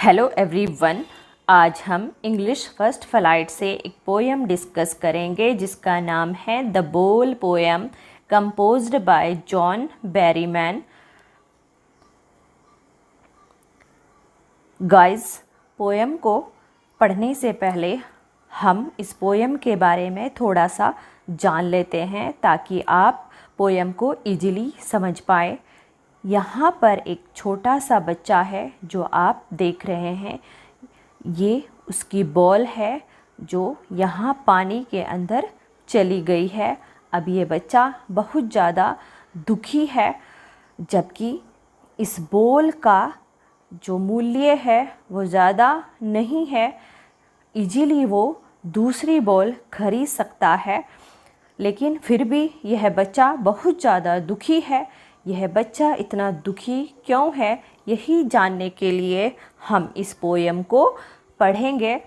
Hello everyone. आज हम English first flight से एक पोएम डिस्कस करेंगे जिसका नाम है द बोल poem, composed bye John Berryman. Guys, poem को पढ़ने से पहले हम इस पोएम के बारे में थोड़ा सा जान लेते हैं ताकि आप पोएम को इजीली समझ पाए। यहाँ पर एक छोटा सा बच्चा है जो आप देख रहे हैं, ये उसकी बॉल है जो यहाँ पानी के अंदर चली गई है। अब ये बच्चा बहुत ज़्यादा दुखी है, जबकि इस बॉल का जो मूल्य है वो ज़्यादा नहीं है। इजीली वो दूसरी बॉल खरीद सकता है, लेकिन फिर भी यह बच्चा बहुत ज़्यादा दुखी है। यह बच्चा इतना दुखी क्यों है, यही जानने के लिए हम इस पोएम को पढ़ेंगे।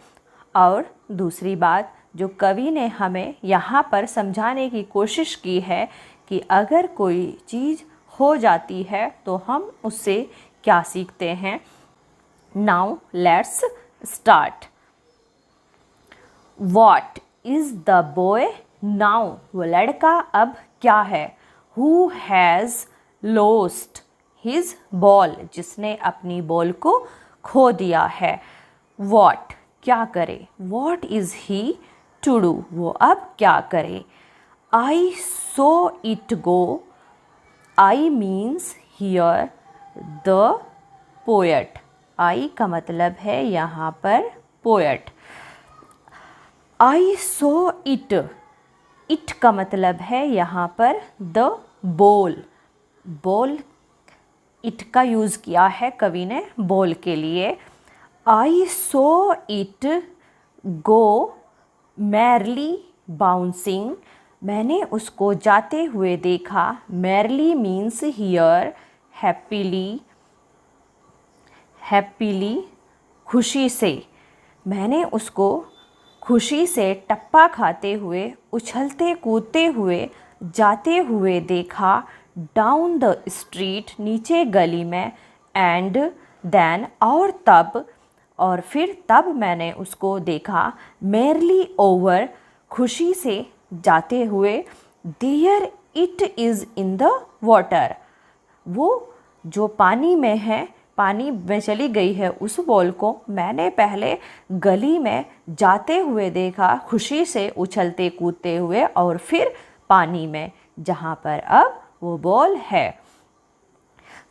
और दूसरी बात जो कवि ने हमें यहाँ पर समझाने की कोशिश की है कि अगर कोई चीज़ हो जाती है तो हम उससे क्या सीखते हैं। Now let's start. What is the boy now? वो लड़का अब क्या है। Who has lost his ball? जिसने अपनी बॉल को खो दिया है। What? क्या करे। What is he to do? वो अब क्या करे। I saw it go. I means here the poet. I का मतलब है यहाँ पर poet। I saw it. It का मतलब है यहाँ पर the ball. बॉल, इट का यूज़ किया है कवि ने बॉल के लिए। I saw it go merrily bouncing. मैंने उसको जाते हुए देखा। merrily means here happily खुशी से। मैंने उसको खुशी से टप्पा खाते हुए, उछलते कूदते हुए, जाते हुए देखा। डाउन द स्ट्रीट, नीचे गली में। एंड देन, और तब, और फिर तब मैंने उसको देखा। मेरली ओवर, खुशी से जाते हुए। There it is in the water, वो जो पानी में है, पानी में चली गई है उस बॉल को मैंने पहले गली में जाते हुए देखा, खुशी से उछलते कूदते हुए, और फिर पानी में जहाँ पर अब वो बॉल है।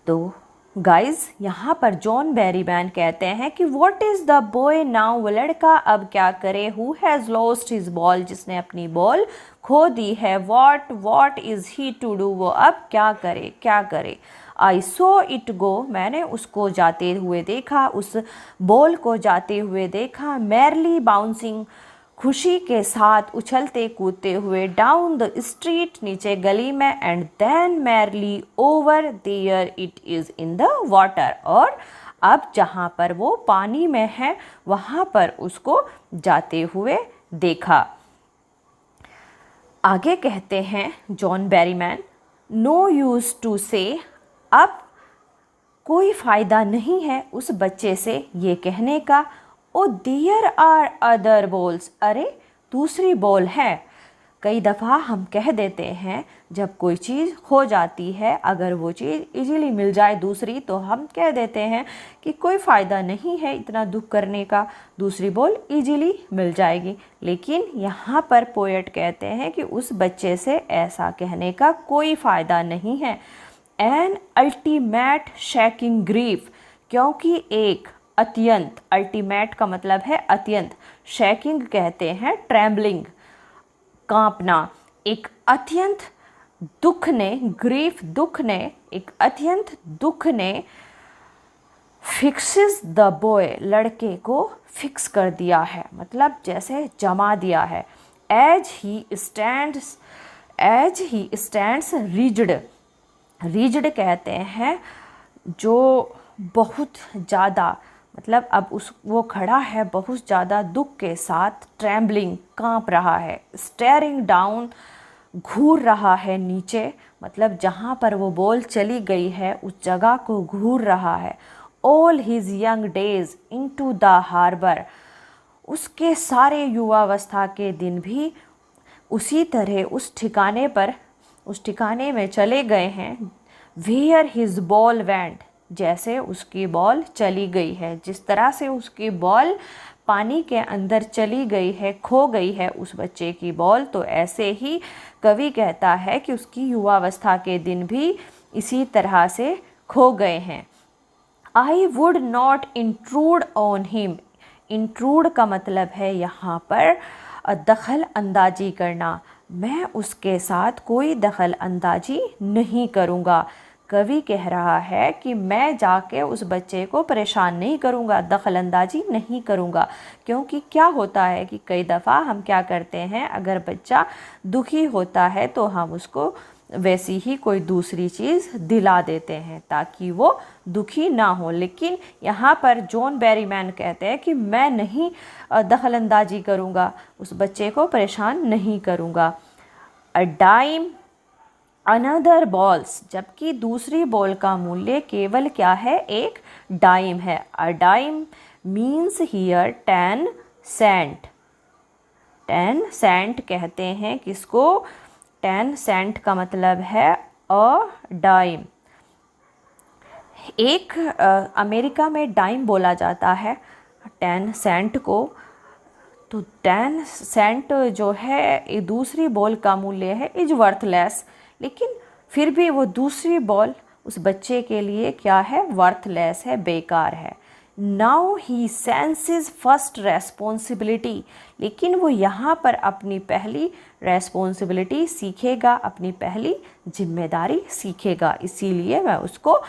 तो गाइज, यहाँ पर जॉन बेरीमैन कहते हैं कि what is the boy now? वो लड़का अब क्या करे। Who has lost his ball, जिसने अपनी बॉल खो दी है। What is he to do? वो अब क्या करे, क्या करे। आई सो इट गो, मैंने उसको जाते हुए देखा, उस बॉल को जाते हुए देखा। मैरली बाउंसिंग, खुशी के साथ उछलते कूदते हुए। डाउन द स्ट्रीट, नीचे गली में। And then merely over, there it is in the water, और अब जहाँ पर वो पानी में है वहाँ पर उसको जाते हुए देखा। आगे कहते हैं John Berryman, no use to say, अब कोई फ़ायदा नहीं है उस बच्चे से ये कहने का। Oh there are other balls, अरे दूसरी बॉल है। कई दफ़ा हम कह देते हैं जब कोई चीज़ हो जाती है, अगर वो चीज़ इजीली मिल जाए दूसरी, तो हम कह देते हैं कि कोई फ़ायदा नहीं है इतना दुख करने का, दूसरी बॉल इजीली मिल जाएगी। लेकिन यहाँ पर पोएट कहते हैं कि उस बच्चे से ऐसा कहने का कोई फ़ायदा नहीं है। एन अल्टीमेट शैकिंग ग्रीफ, क्योंकि एक अत्यंत, अल्टीमेट का मतलब है अत्यंत, शैकिंग कहते हैं ट्रैम्बलिंग, कांपना। एक अत्यंत दुख ने, ग्रीफ दुख ने, एक अत्यंत दुख ने फिक्सेस द बॉय, लड़के को फिक्स कर दिया है, मतलब जैसे जमा दिया है। As he stands rigid, rigid कहते हैं जो बहुत ज़्यादा, मतलब अब वो खड़ा है बहुत ज़्यादा दुख के साथ। ट्रैम्बलिंग, कांप रहा है। स्टेयरिंग डाउन, घूर रहा है नीचे, मतलब जहाँ पर वो बॉल चली गई है उस जगह को घूर रहा है। all his young days into the harbor। उसके सारे युवावस्था के दिन भी उसी तरह उस ठिकाने में चले गए हैं। where his ball went, जैसे उसकी बॉल चली गई है, जिस तरह से उसकी बॉल पानी के अंदर चली गई है, खो गई है उस बच्चे की बॉल, तो ऐसे ही कवि कहता है कि उसकी युवावस्था के दिन भी इसी तरह से खो गए हैं। I would not intrude on him। Intrude का मतलब है यहाँ पर दखल अंदाजी करना। मैं उसके साथ कोई दखल अंदाजी नहीं करूँगा। कवि कह रहा है कि मैं जाके उस बच्चे को परेशान नहीं करूँगा, दखल अंदाजी नहीं करूँगा। क्योंकि क्या होता है कि कई दफ़ा हम क्या करते हैं, अगर बच्चा दुखी होता है तो हम उसको वैसी ही कोई दूसरी चीज़ दिला देते हैं ताकि वो दुखी ना हो। लेकिन यहाँ पर जॉन बेरीमैन कहते हैं कि मैं नहीं दखल अंदाजी करूँगा, उस बच्चे को परेशान नहीं करूँगा। अ डाइम अनदर बॉल्स, जबकि दूसरी बॉल का मूल्य केवल क्या है, एक डाइम है। A dime means here 10 cent. 10 cent कहते हैं किसको, 10 सेंट का मतलब है अ डाइम। एक अमेरिका में डाइम बोला जाता है 10 सेंट को। तो 10 सेंट जो है दूसरी बॉल का मूल्य है, इज वर्थलेस। लेकिन फिर भी वो दूसरी बॉल उस बच्चे के लिए क्या है, वर्थलेस है, बेकार है। Now he senses first responsibility, लेकिन वो यहाँ पर अपनी पहली रेस्पॉन्सिबिलिटी सीखेगा, अपनी पहली जिम्मेदारी सीखेगा। इसीलिए मैं उसको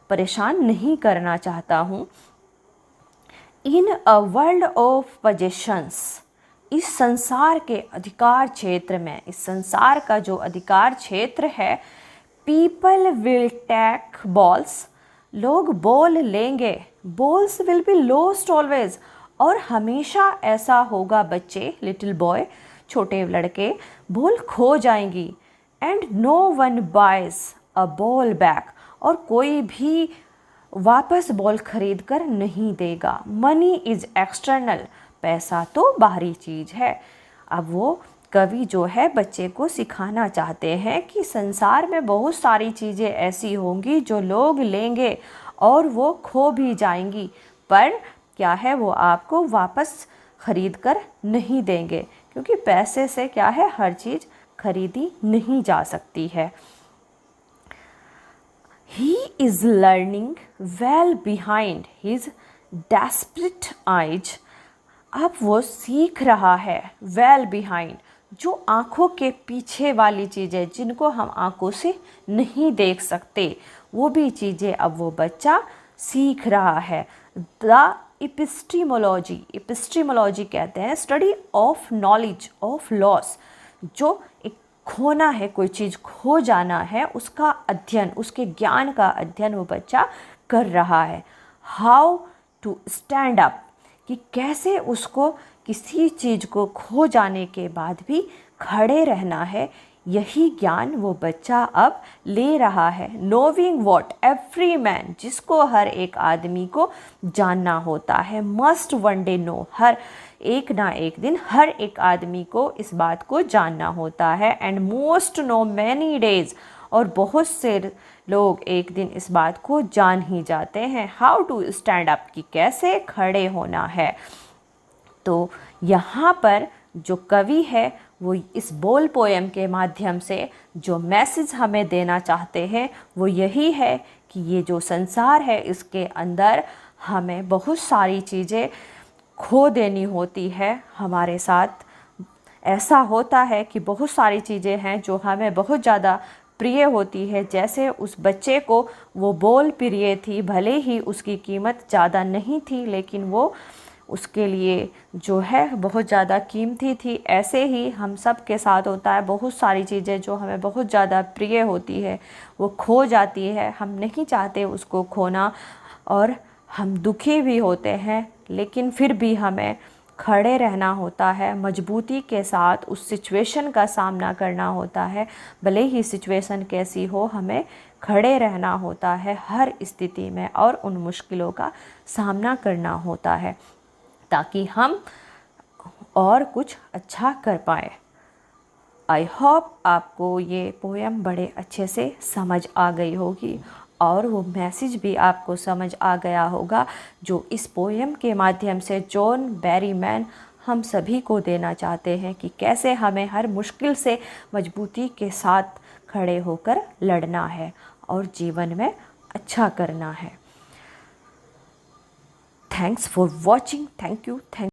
परेशान नहीं करना चाहता हूँ। इन अ वर्ल्ड ऑफ पोजेशंस, इस संसार के अधिकार क्षेत्र में, इस संसार का जो अधिकार क्षेत्र है, पीपल विल टेक बॉल्स, लोग बॉल लेंगे, balls will be lost always, और हमेशा ऐसा होगा, बच्चे, लिटिल बॉय, छोटे लड़के, बॉल खो जाएंगी। And no one buys a ball back, और कोई भी वापस बॉल खरीद कर नहीं देगा। मनी इज़ एक्सटर्नल, पैसा तो बाहरी चीज़ है। अब वो कवि जो है बच्चे को सिखाना चाहते हैं कि संसार में बहुत सारी चीज़ें ऐसी होंगी जो लोग लेंगे और वो खो भी जाएंगी, पर क्या है, वो आपको वापस ख़रीद कर नहीं देंगे, क्योंकि पैसे से क्या है, हर चीज़ खरीदी नहीं जा सकती है। He is learning well behind his desperate eyes, अब वो सीख रहा है well behind, जो आँखों के पीछे वाली चीज़ें जिनको हम आँखों से नहीं देख सकते, वो भी चीज़ें अब वो बच्चा सीख रहा है। द एपिस्टीमोलॉजी कहते हैं study of knowledge of loss, जो एक खोना है, कोई चीज़ खो जाना है, उसका अध्ययन, उसके ज्ञान का अध्ययन वो बच्चा कर रहा है। हाउ टू स्टैंड अप, कि कैसे उसको किसी चीज़ को खो जाने के बाद भी खड़े रहना है, यही ज्ञान वो बच्चा अब ले रहा है। नोविंग वॉट एवरी मैन, जिसको हर एक आदमी को जानना होता है। मस्ट वन डे नो, हर एक ना एक दिन हर एक आदमी को इस बात को जानना होता है। And most know many days, और बहुत से लोग एक दिन इस बात को जान ही जाते हैं। हाउ टू स्टैंड अप, कि कैसे खड़े होना है। तो यहाँ पर जो कवि है वो इस बोल पोएम के माध्यम से जो मैसेज हमें देना चाहते हैं वो यही है कि ये जो संसार है इसके अंदर हमें बहुत सारी चीज़ें खो देनी होती है। हमारे साथ ऐसा होता है कि बहुत सारी चीज़ें हैं जो हमें बहुत ज़्यादा प्रिय होती है। जैसे उस बच्चे को वो बॉल प्रिय थी, भले ही उसकी कीमत ज़्यादा नहीं थी, लेकिन वो उसके लिए जो है बहुत ज़्यादा कीमती थी। ऐसे ही हम सब के साथ होता है, बहुत सारी चीज़ें जो हमें बहुत ज़्यादा प्रिय होती है वो खो जाती है। हम नहीं चाहते उसको खोना और हम दुखी भी होते हैं, लेकिन फिर भी हमें खड़े रहना होता है, मजबूती के साथ उस सिचुएशन का सामना करना होता है। भले ही सिचुएशन कैसी हो, हमें खड़े रहना होता है हर स्थिति में और उन मुश्किलों का सामना करना होता है ताकि हम और कुछ अच्छा कर पाए। आई होप आपको ये पोएम बड़े अच्छे से समझ आ गई होगी और वो मैसेज भी आपको समझ आ गया होगा जो इस पोएम के माध्यम से जॉन बेरीमैन हम सभी को देना चाहते हैं कि कैसे हमें हर मुश्किल से मजबूती के साथ खड़े होकर लड़ना है और जीवन में अच्छा करना है। Thanks for watching. Thank you.